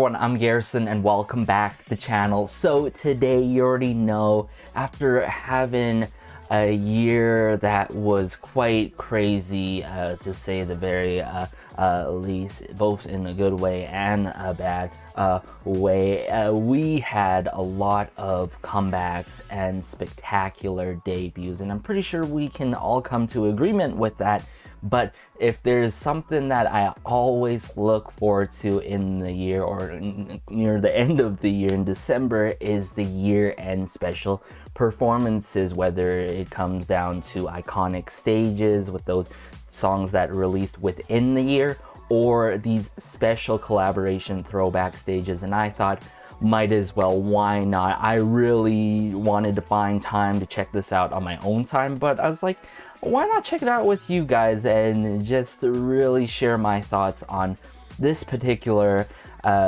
everyone, I'm Garrison and welcome back to the channel. So today, you already know, after having a year that was quite crazy, to say the very least, both in a good way and a bad way, we had a lot of comebacks and spectacular debuts, and I'm pretty sure we can all come to agreement with that. But if there's something that I always look forward to in the year or near the end of the year in December, is the year-end special performances, whether it comes down to iconic stages with those songs that released within the year, or these special collaboration throwback stages. And I thought, might as well, why not? I really wanted to find time to check this out on my own time, but I was like, why not check it out with you guys and just really share my thoughts on this particular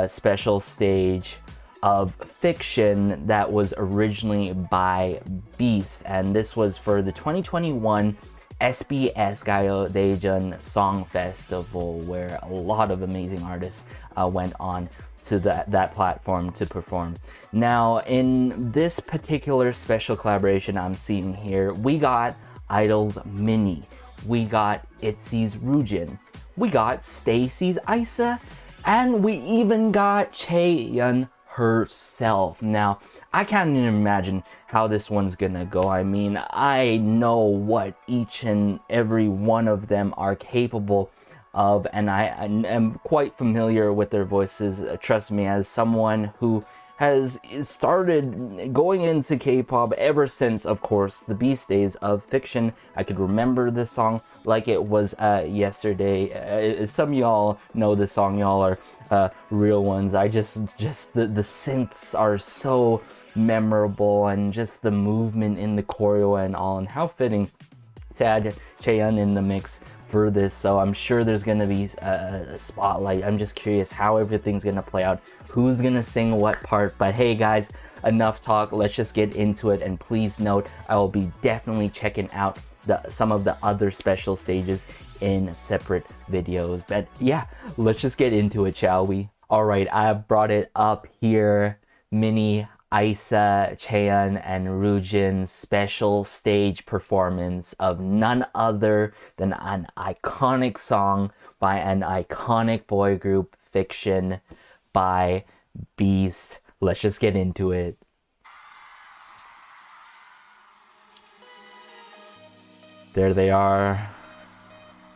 special stage of Fiction that was originally by Beast. And this was for the 2021 SBS Gayo Daejeon Song Festival, where a lot of amazing artists went on to that platform to perform. Now, in this particular special collaboration I'm seeing here, we got Idol's Minnie, we got ITZY's Ryujin, we got STAYC's ITZY, and we even got Chaeyeon herself. Now, I can't even imagine how this one's gonna go. I mean, I know what each and every one of them are capable of, and I am quite familiar with their voices. Trust me, as someone who has started going into K-pop ever since, of course, the Beast days of Fiction. I could remember this song like it was yesterday. Some of y'all know this song, y'all are real ones. I just the synths are so memorable, and just the movement in the choreo and all, and how fitting to add Chaeyeon in the mix for this. So I'm sure there's gonna be a spotlight. I'm just curious how everything's gonna play out, who's gonna sing what part. But hey guys, enough talk, let's just get into it. And please note, I will be definitely checking out some of the other special stages in separate videos. But yeah, let's just get into it, shall we? All right, I brought it up here. Minnie, ITZY, Chaeyeon, and Ryujin's special stage performance of none other than an iconic song by an iconic boy group, Fiction, by Beast. Let's just get into it. There they are.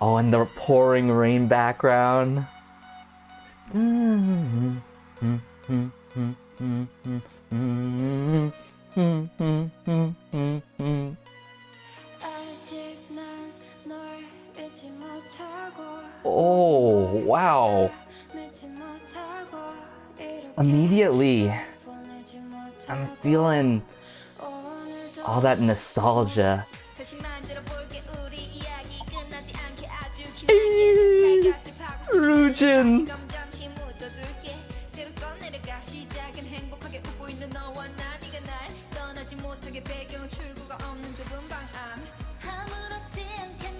Oh, and the pouring rain background. Oh, wow. Immediately, I'm feeling all that nostalgia. Ryujin!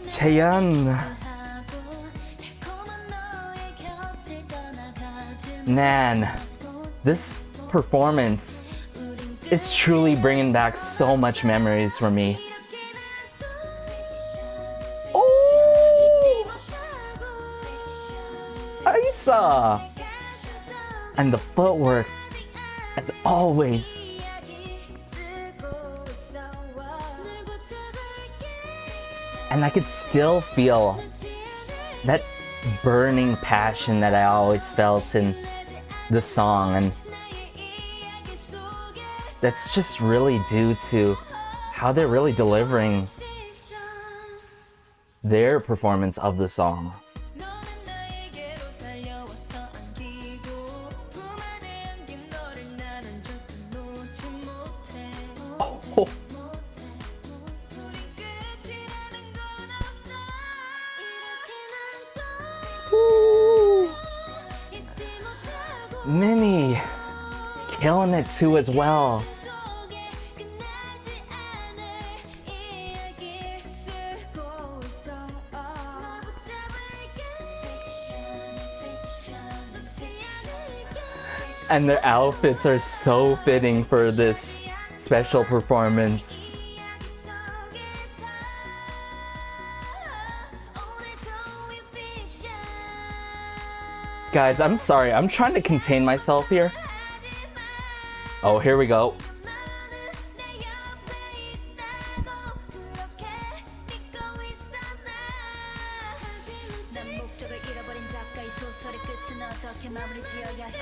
Chaeyeon! Man, this performance is truly bringing back so much memories for me. Oh! ITZY! And the footwork, as always. And I could still feel that burning passion that I always felt in the song, and that's just really due to how they're really delivering their performance of the song. Oh. Minnie killing it too as well. And their outfits are so fitting for this special performance. Guys, I'm sorry, I'm trying to contain myself here. Oh, here we go.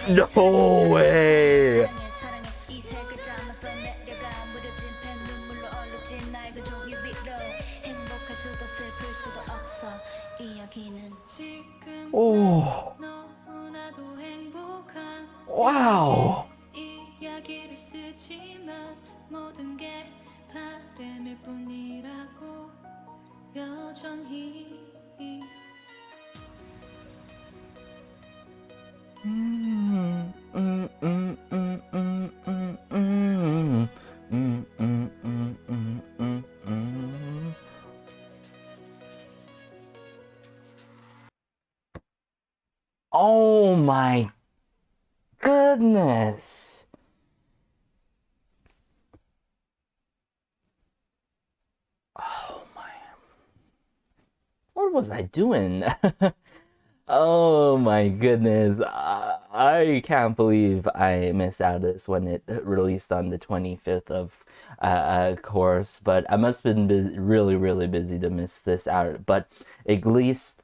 No way! Oh. Wow. Oh my goodness. Oh my. What was I doing? Oh my goodness. I can't believe I missed out this when it released on the 25th of course, but I must have been busy, really busy to miss this out. But at least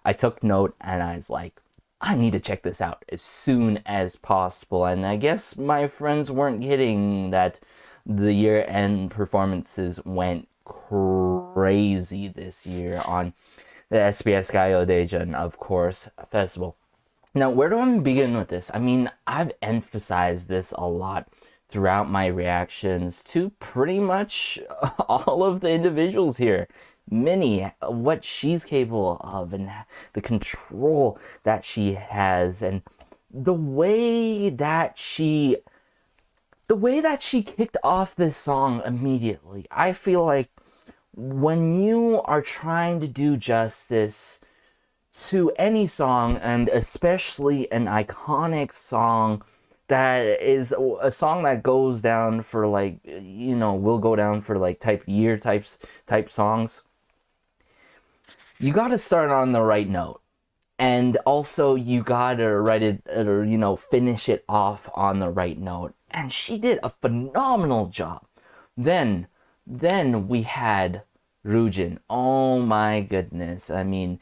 I took note and I was like, I need to check this out as soon as possible. And I guess my friends weren't kidding that the year-end performances went crazy this year on the SBS Gayo Daejeon, of course, festival. Now, where do I begin with this? I mean, I've emphasized this a lot throughout my reactions to pretty much all of the individuals here. Minnie, what she's capable of, and the control that she has, and the way that she kicked off this song immediately. I feel like when you are trying to do justice to any song, and especially an iconic song that is a song that goes down for like, you know, will go down for like type songs, you gotta start on the right note. And also you gotta write it, or, you know, finish it off on the right note. And she did a phenomenal job. Then we had Ryujin. Oh my goodness. I mean,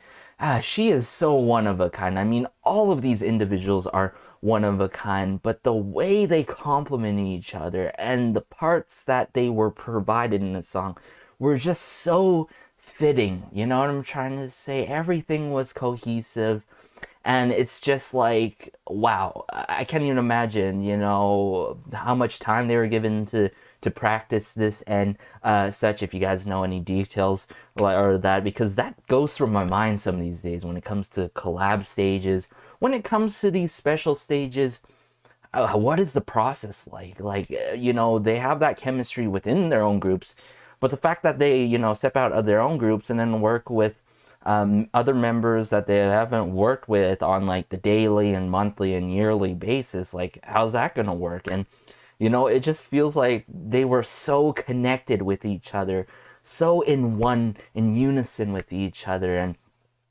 she is so one of a kind. I mean, all of these individuals are one of a kind, but the way they complement each other and the parts that they were provided in the song were just so fitting. You know what I'm trying to say? Everything was cohesive. And it's just like, wow, I can't even imagine, you know, how much time they were given to practice this and such, if you guys know any details or that, because that goes through my mind some of these days when it comes to collab stages, when it comes to these special stages. What is the process like? Like, you know, they have that chemistry within their own groups, but the fact that they, you know, step out of their own groups and then work with other members that they haven't worked with on like the daily and monthly and yearly basis, like how's that gonna work? And you know, it just feels like they were so connected with each other, so in unison with each other.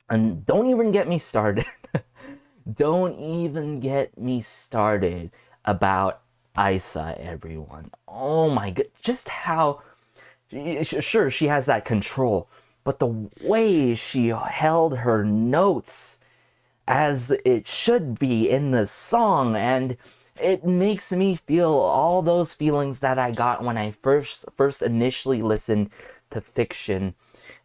And don't even get me started. Don't even get me started about ITZY, everyone. Oh my god, just how, sure, she has that control, but the way she held her notes as it should be in the song, and it makes me feel all those feelings that I got when I first initially listened to Fiction.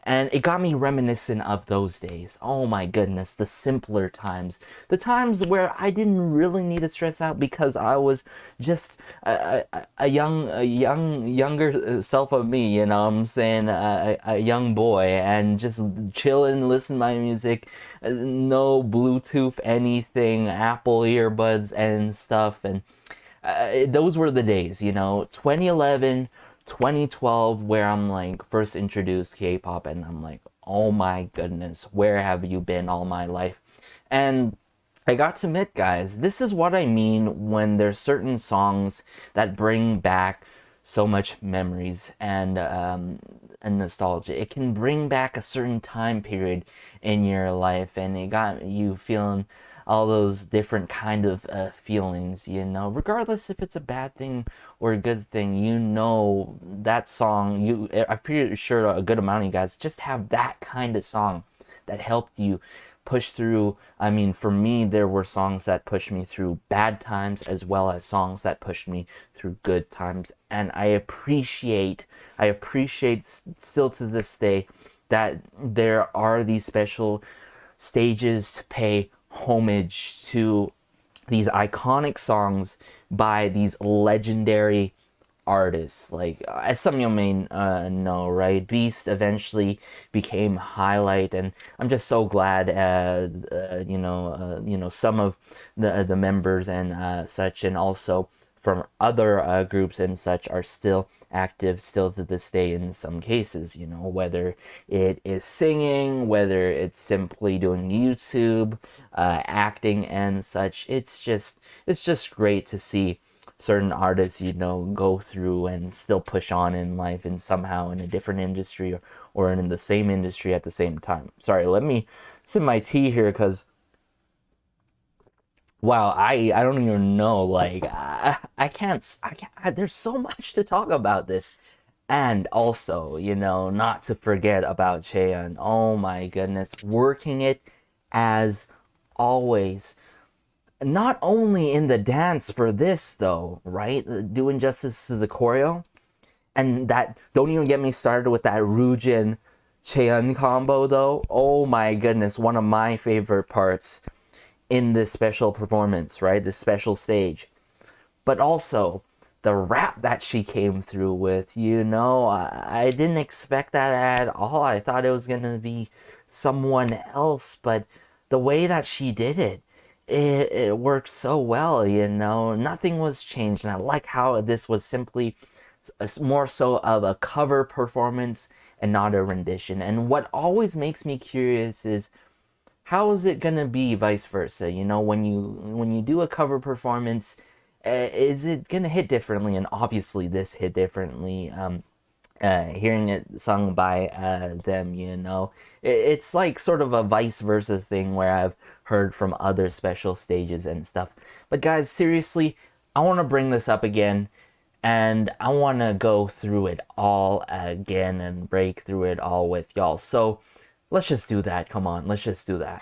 And it got me reminiscent of those days. Oh my goodness, the simpler times. The times where I didn't really need to stress out because I was just a younger self of me, you know what I'm saying? A young boy, and just chilling, listening to my music, no Bluetooth, anything, Apple earbuds and stuff. And those were the days, you know, 2011, 2012, where I'm like first introduced K-pop, and I'm like, oh my goodness, where have you been all my life? And I got to admit, guys, this is what I mean when there's certain songs that bring back so much memories and nostalgia. It can bring back a certain time period in your life, and it got you feeling all those different kind of feelings, you know, regardless if it's a bad thing or a good thing. You know, that song, I'm pretty sure a good amount of you guys just have that kind of song that helped you push through. I mean, for me, there were songs that pushed me through bad times as well as songs that pushed me through good times. And I appreciate still to this day that there are these special stages to pay homage to these iconic songs by these legendary artists. Like, as some of you may know, right, Beast eventually became Highlight, and I'm just so glad some of the members and such, and also from other groups and such, are still active still to this day in some cases, you know, whether it is singing, whether it's simply doing YouTube, acting and such. It's just great to see certain artists, you know, go through and still push on in life, and somehow in a different industry or in the same industry at the same time. Sorry, let me sip my tea here, because wow, I don't even know, like, I can't, there's so much to talk about this. And also, you know, not to forget about Chaeyeon. Oh my goodness, working it as always. Not only in the dance for this though, right? Doing justice to the choreo. And that, don't even get me started with that Ryujin Chaeyeon combo though. Oh my goodness, one of my favorite parts in this special performance, right? This special stage. But also the rap that she came through with, you know, I didn't expect that at all. I thought it was gonna be someone else, but the way that she did it, it worked so well, you know. Nothing was changed, and I like how this was simply more so of a cover performance and not a rendition. And what always makes me curious is, how is it gonna be vice versa? You know, when you do a cover performance, is it gonna hit differently? And obviously, this hit differently. Hearing it sung by them, you know, it's like sort of a vice versa thing where I've heard from other special stages and stuff. But guys, seriously, I want to bring this up again, and I want to go through it all again and break through it all with y'all. So let's just do that. Come on, let's just do that.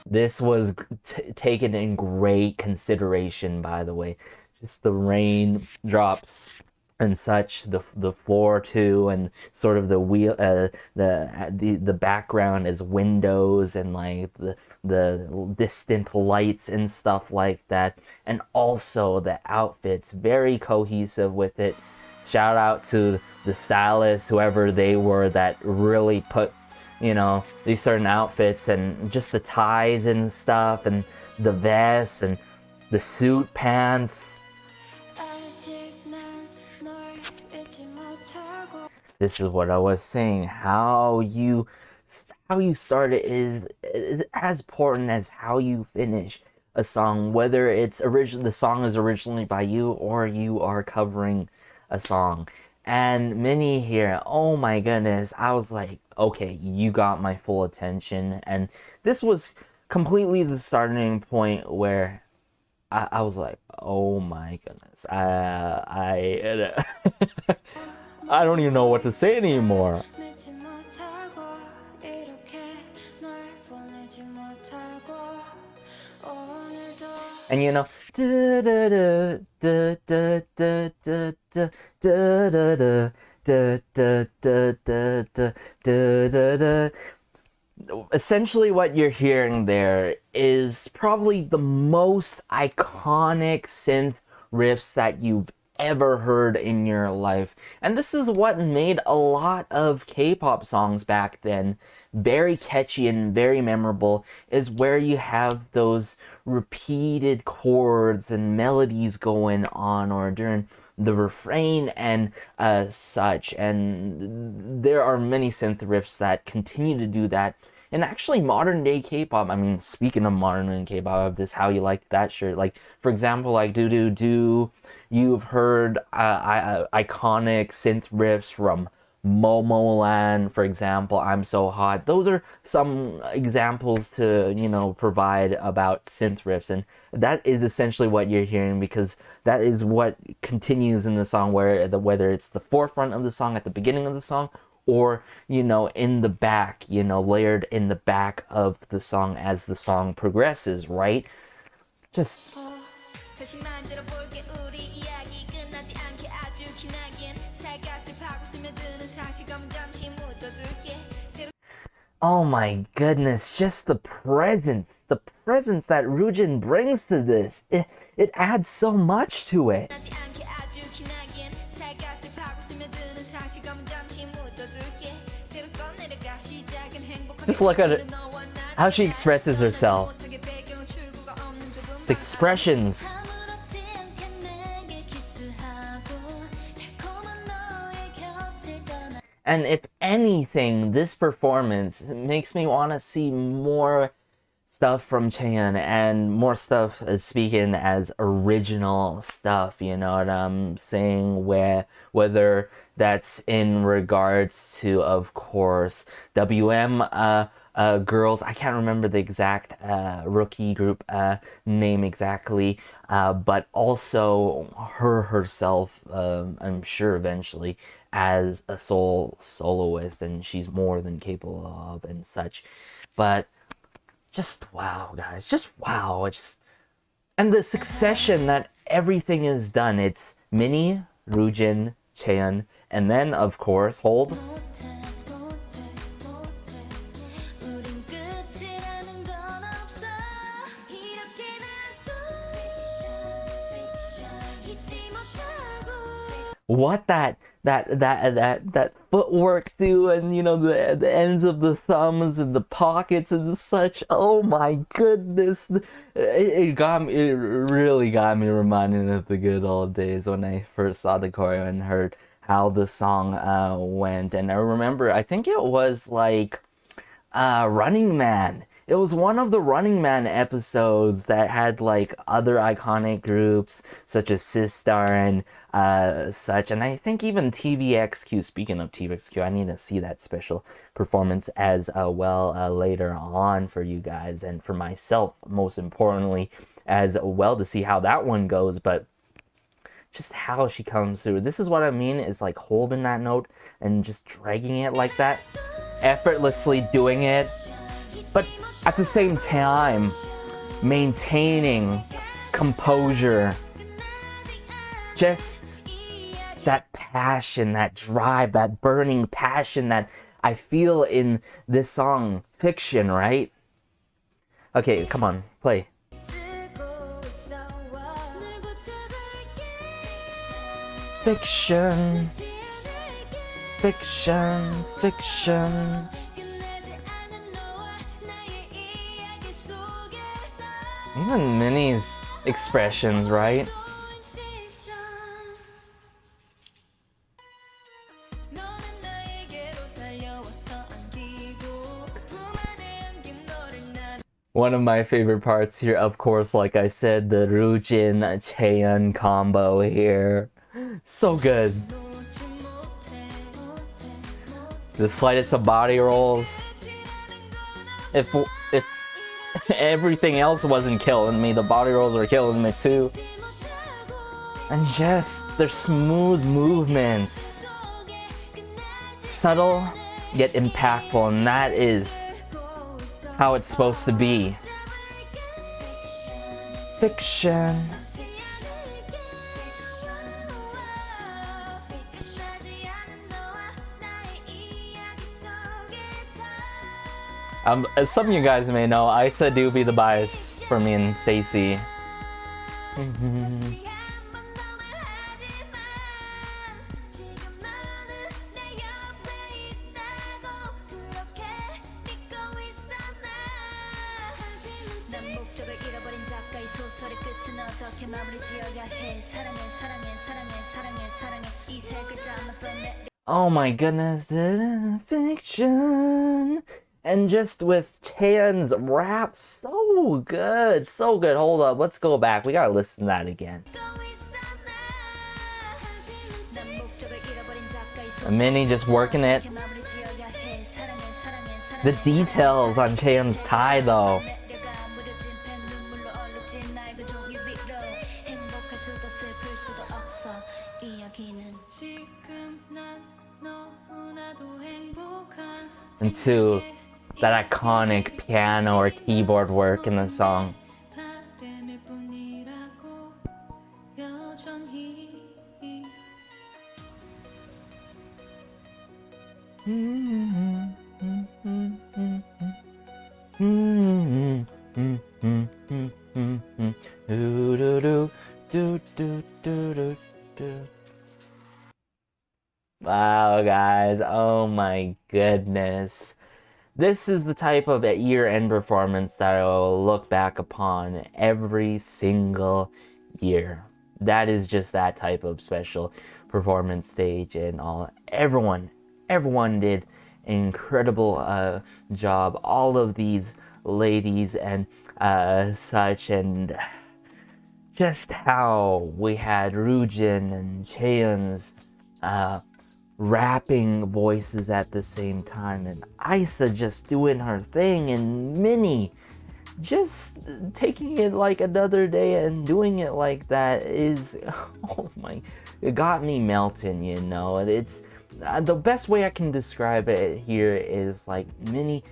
This was taken in great consideration, by the way. Just the rain drops and such, the floor too, and sort of the wheel, the background is windows and like the distant lights and stuff like that, and also the outfits very cohesive with it. Shout out to the stylists, whoever they were, that really put, you know, these certain outfits, and just the ties and stuff, and the vests and the suit pants. This is what I was saying. How you start it is as important as how you finish a song, whether it's the song is originally by you or you are covering a song. And Minnie here, oh my goodness, I was like, okay, you got my full attention. And this was completely the starting point where I was like, oh my goodness, I don't even know what to say anymore. And you know, essentially what you're hearing there is probably the most iconic synth riffs that you've ever heard in your life. And this is what made a lot of K-pop songs back then very catchy and very memorable, is where you have those repeated chords and melodies going on, or during the refrain and such. And there are many synth riffs that continue to do that. And actually, modern day K-pop, I mean, speaking of modern day K-pop, I have this How You Like That shirt. Like, for example, like Do Do Do, you've heard iconic synth riffs from Momoland, for example, I'm So Hot. Those are some examples to, you know, provide about synth riffs. And that is essentially what you're hearing, because that is what continues in the song, whether it's the forefront of the song at the beginning of the song, or, you know, in the back, you know, layered in the back of the song as the song progresses, right? Just... oh my goodness, just the presence that Ryujin brings to this. It adds so much to it. Just look at it, how she expresses herself. The expressions. And if anything, this performance makes me want to see more stuff from Chaeyeon, and more stuff speaking as original stuff, you know what I'm saying? Whether that's in regards to, of course, WM girls, I can't remember the exact rookie group name exactly, but also herself, I'm sure eventually, as a soloist, and she's more than capable of and such. But just wow, guys, just wow. And the succession that everything is done. It's Minnie, Ryujin, Chaeyeon, and then, of course, hold. What that footwork do, and you know, the ends of the thumbs and the pockets and such. Oh my goodness, it really got me reminded of the good old days when I first saw the choreo and heard how the song went. And I remember, I think it was like Running Man. It was one of the Running Man episodes that had like other iconic groups such as Sistar and such. And I think even TVXQ, speaking of TVXQ, I need to see that special performance as well later on for you guys, and for myself, most importantly, as well, to see how that one goes. But just how she comes through. This is what I mean, is like holding that note and just dragging it like that, effortlessly doing it, but at the same time maintaining composure. Just that passion, that drive, that burning passion that I feel in this song, Fiction, right? Okay, come on, play. Fiction, fiction, fiction. Even Minnie's expressions, right? One of my favorite parts here, of course, like I said, the Ryujin Chaeyeon combo here. So good. The slightest of body rolls. If everything else wasn't killing me, the body rolls were killing me too. And just their smooth movements. Subtle, yet impactful, and that is how it's supposed to be. Fiction. As some of you guys may know, ITZY do be the bias for me and STAYC. Oh my goodness, fiction. And just with Chaeyeon's rap, so good, so good. Hold up, let's go back. We gotta listen to that again. Minnie just working it. The details on Chaeyeon's tie, though. Into that iconic piano or keyboard work in the song. Wow, guys, oh my goodness. This is the type of year-end performance that I will look back upon every single year. That is just that type of special performance stage, and all. Everyone did an incredible job. All of these ladies and such, and just how we had Ryujin and Chaeyeon's rapping voices at the same time, and ITZY just doing her thing, and Minnie just taking it like another day and doing it like that is, oh my, it got me melting, you know. It's the best way I can describe it here is like Minnie,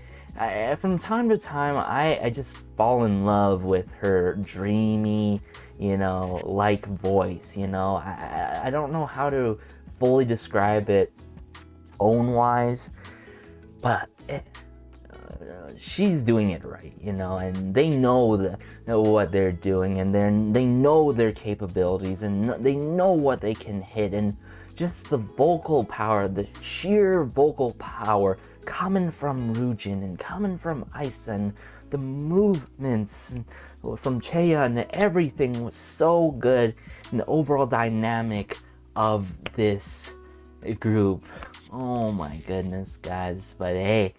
from time to time I just fall in love with her dreamy, you know, like voice, you know. I don't know how to fully describe it tone-wise, but she's doing it right, you know, and they know what they're doing, and they know their capabilities, and they know what they can hit, and just the vocal power, the sheer vocal power coming from Ryujin and coming from ITZY, and the movements from Chaeyeon, everything was so good, and the overall dynamic of this group. Oh my goodness, guys. But hey,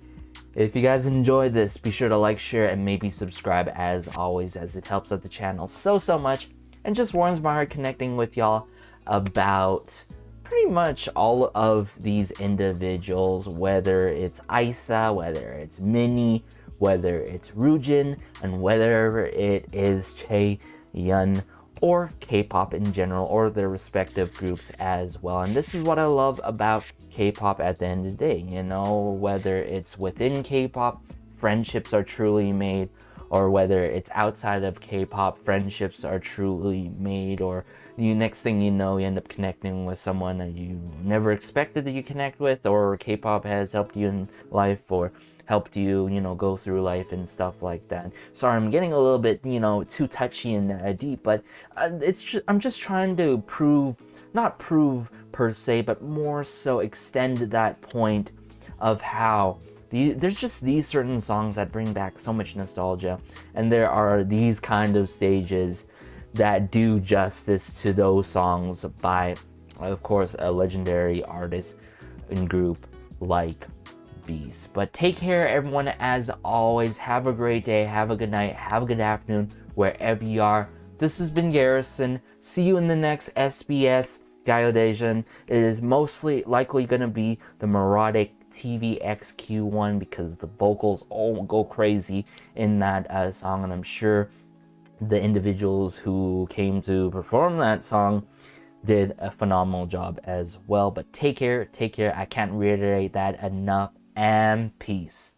if you guys enjoyed this, be sure to like, share, and maybe subscribe as always, as it helps out the channel so much, and just warms my heart connecting with y'all about pretty much all of these individuals, whether it's ITZY, whether it's Minnie, whether it's Ryujin, and whether it is Chaeyeon, or K-pop in general, or their respective groups as well. And this is what I love about K-pop at the end of the day, you know, whether it's within K-pop, friendships are truly made, or whether it's outside of K-pop, friendships are truly made, or next thing you know, you end up connecting with someone that you never expected that you connect with, or K-pop has helped you in life, or helped you, you know, go through life and stuff like that. Sorry, I'm getting a little bit, you know, too touchy and deep, but I'm just trying to not prove per se, but more so extend that point of how there's just these certain songs that bring back so much nostalgia, and there are these kind of stages that do justice to those songs by, of course, a legendary artist and group like Beast. But take care, everyone, as always. Have a great day, have a good night, have a good afternoon, wherever you are. This has been Garrison. See you in the next SBS Gayo. It is mostly likely going to be the melodic TVXQ1 because the vocals all go crazy in that song, and I'm sure the individuals who came to perform that song did a phenomenal job as well. But take care, I can't reiterate that enough, and peace.